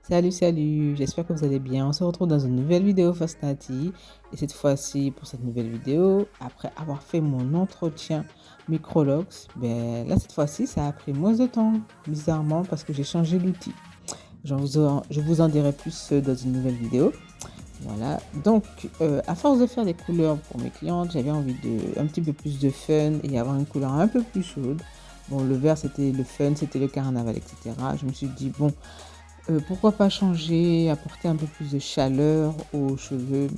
Salut, salut, j'espère que vous allez bien. On se retrouve dans une nouvelle vidéo Fastati. Et cette fois-ci, pour cette nouvelle vidéo, après avoir fait mon entretien Microlox, ben là, cette fois-ci, ça a pris moins de temps, bizarrement, parce que j'ai changé l'outil. Je vous en dirai plus dans une nouvelle vidéo. Voilà, donc à force de faire des couleurs pour mes clientes, j'avais envie de un petit peu plus de fun et avoir une couleur un peu plus chaude. Bon, le vert, c'était le fun, c'était le carnaval, etc. Je me suis dit, bon, pourquoi pas changer, apporter un peu plus de chaleur aux cheveux,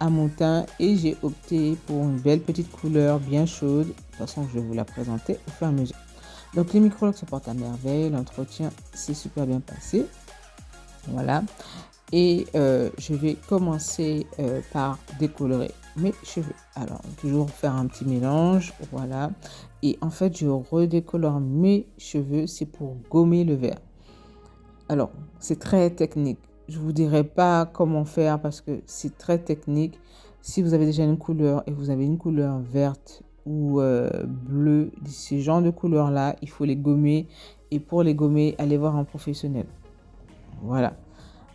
à mon teint, et j'ai opté pour une belle petite couleur bien chaude. De toute façon, je vais vous la présenter au fur et à mesure. Donc les microlocs se portent à merveille, l'entretien s'est super bien passé. Voilà. Et je vais commencer par décolorer mes cheveux. Alors, toujours faire un petit mélange, voilà. Et en fait, je redécolore mes cheveux, c'est pour gommer le vert. Alors, c'est très technique. Je vous dirai pas comment faire parce que c'est très technique. Si vous avez déjà une couleur et vous avez une couleur verte ou bleue, ces genres de couleurs-là, il faut les gommer. Et pour les gommer, allez voir un professionnel. Voilà.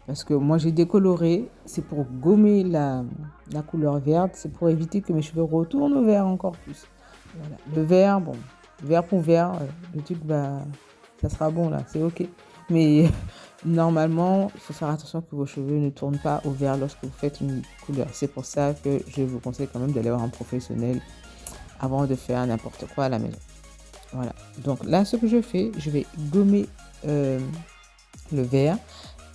Parce que moi, j'ai décoloré, c'est pour gommer la couleur verte, c'est pour éviter que mes cheveux retournent au vert encore plus. Voilà. Le vert, bon, vert pour vert, le truc va, ça sera bon là, c'est ok. Mais normalement, il faut faire attention que vos cheveux ne tournent pas au vert lorsque vous faites une couleur. C'est pour ça que je vous conseille quand même d'aller voir un professionnel avant de faire n'importe quoi à la maison. Voilà. Donc là, ce que je fais, je vais gommer le vert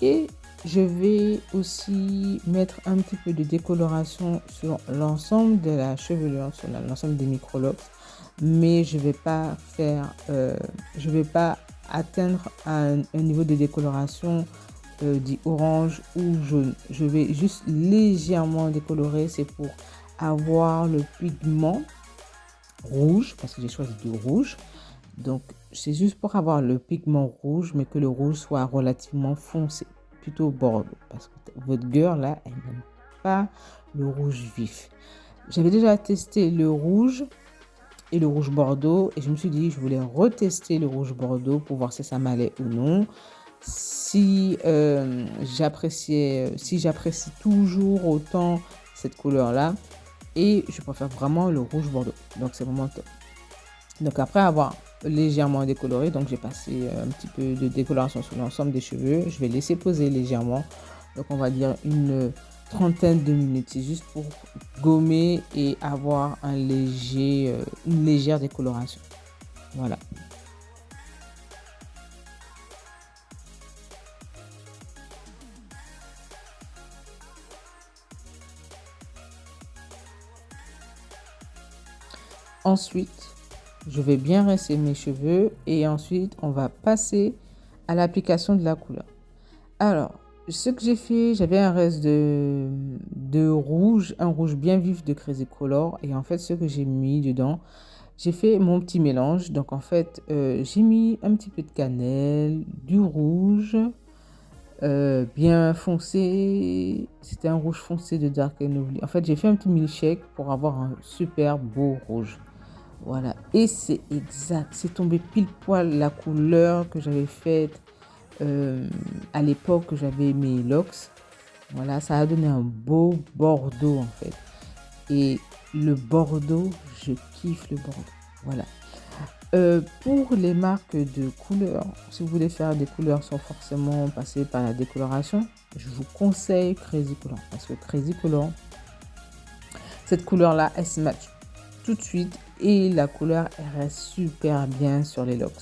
et je vais aussi mettre un petit peu de décoloration sur l'ensemble de la chevelure, sur l'ensemble des microlocs, mais je vais pas atteindre un niveau de décoloration dit orange ou jaune. Je vais juste légèrement décolorer, c'est pour avoir le pigment rouge, parce que j'ai choisi du rouge. Donc, c'est juste pour avoir le pigment rouge, mais que le rouge soit relativement foncé, plutôt bordeaux, parce que votre girl, là, elle n'aime pas le rouge vif. J'avais déjà testé le rouge et le rouge bordeaux, et je me suis dit, je voulais retester le rouge bordeaux pour voir si ça m'allait ou non. Si j'apprécie toujours autant cette couleur-là, et je préfère vraiment le rouge bordeaux. Donc, c'est vraiment top. Donc après avoir légèrement décoloré, donc j'ai passé un petit peu de décoloration sur l'ensemble des cheveux. Je vais laisser poser légèrement. Donc on va dire une trentaine de minutes. C'est juste pour gommer et avoir une légère décoloration. Voilà. Ensuite, je vais bien rincer mes cheveux et ensuite on va passer à l'application de la couleur. Alors, ce que j'ai fait, j'avais un reste de rouge, un rouge bien vif de Crazy Color. Et en fait, ce que j'ai mis dedans, j'ai fait mon petit mélange. Donc, en fait, j'ai mis un petit peu de cannelle, du rouge, bien foncé. C'était un rouge foncé de Dark Lovely. En fait, j'ai fait un petit milkshake pour avoir un super beau rouge. Voilà. Et c'est exact. C'est tombé pile poil la couleur que j'avais faite à l'époque que j'avais mes locks. Voilà, ça a donné un beau bordeaux en fait. Et le bordeaux, je kiffe le bordeaux. Voilà. Pour les marques de couleurs, si vous voulez faire des couleurs sans forcément passer par la décoloration, je vous conseille Crazy Color. Parce que Crazy Color, cette couleur-là, elle se match tout de suite et la couleur, elle reste super bien sur les locks.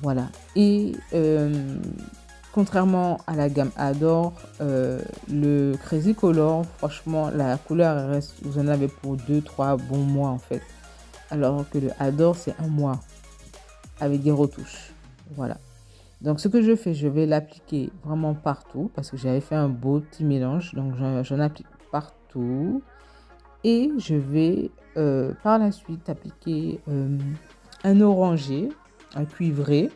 Voilà. Et contrairement à la gamme Adore, le Crazy Color, franchement, la couleur reste, vous en avez pour 2-3 bons mois en fait. Alors que le Adore, c'est un mois avec des retouches. Voilà. Donc ce que je fais, je vais l'appliquer vraiment partout parce que j'avais fait un beau petit mélange. Donc j'en applique partout. Et je vais par la suite appliquer un orangé, un cuivré.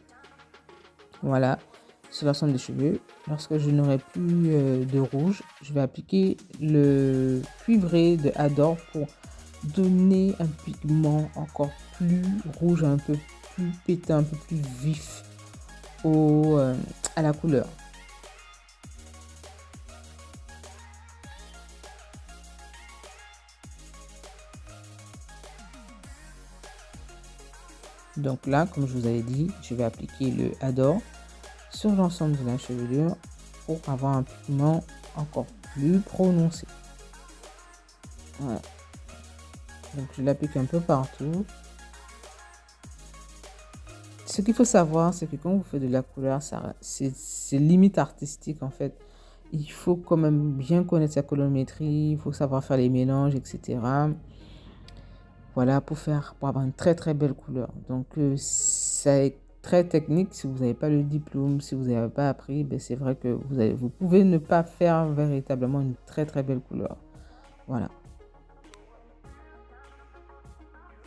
Voilà, sur l'ensemble des cheveux. Lorsque je n'aurai plus de rouge, je vais appliquer le cuivré de Adore pour donner un pigment encore plus rouge, un peu plus pétant, un peu plus vif à la couleur. Donc là, comme je vous avais dit, je vais appliquer le Adore sur l'ensemble de la chevelure pour avoir un pigment encore plus prononcé. Voilà. Donc je l'applique un peu partout. Ce qu'il faut savoir, c'est que quand vous faites de la couleur, c'est limite artistique en fait. Il faut quand même bien connaître sa colorimétrie, il faut savoir faire les mélanges, etc. Voilà, pour avoir une très très belle couleur. Donc c'est très technique. Si vous n'avez pas le diplôme, si vous n'avez pas appris, ben, c'est vrai que vous pouvez ne pas faire véritablement une très très belle couleur. Voilà.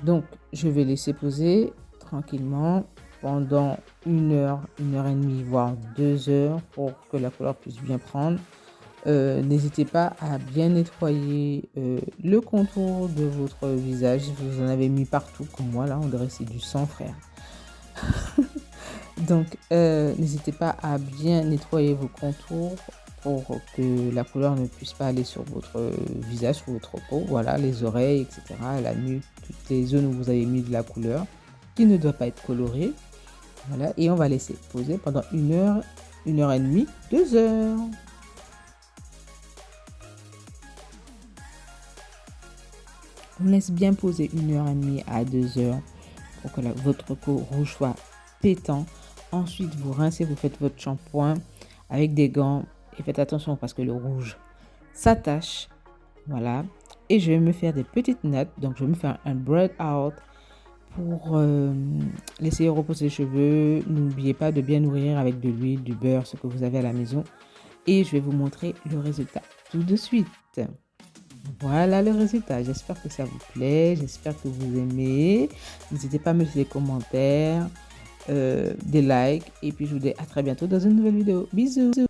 Donc je vais laisser poser tranquillement pendant 1 heure, 1 heure et demie, voire 2 heures pour que la couleur puisse bien prendre. N'hésitez pas à bien nettoyer le contour de votre visage. Si vous en avez mis partout comme moi, là, on dirait que c'est du sang, frère. Donc, n'hésitez pas à bien nettoyer vos contours pour que la couleur ne puisse pas aller sur votre visage, sur votre peau. Voilà, les oreilles, etc. La nuque, toutes les zones où vous avez mis de la couleur qui ne doit pas être colorée. Voilà, et on va laisser poser pendant 1 heure, 1 heure et demie, 2 heures. On laisse bien poser 1 heure et demie à 2 heures pour que votre peau rouge soit pétant. Ensuite, vous rincez, vous faites votre shampoing avec des gants et faites attention parce que le rouge s'attache. Voilà. Et je vais me faire des petites nattes. Donc, je vais me faire un braid out pour laisser reposer les cheveux. N'oubliez pas de bien nourrir avec de l'huile, du beurre, ce que vous avez à la maison. Et je vais vous montrer le résultat tout de suite. Voilà le résultat. J'espère que ça vous plaît. J'espère que vous aimez. N'hésitez pas à me laisser des commentaires, des likes. Et puis, je vous dis à très bientôt dans une nouvelle vidéo. Bisous.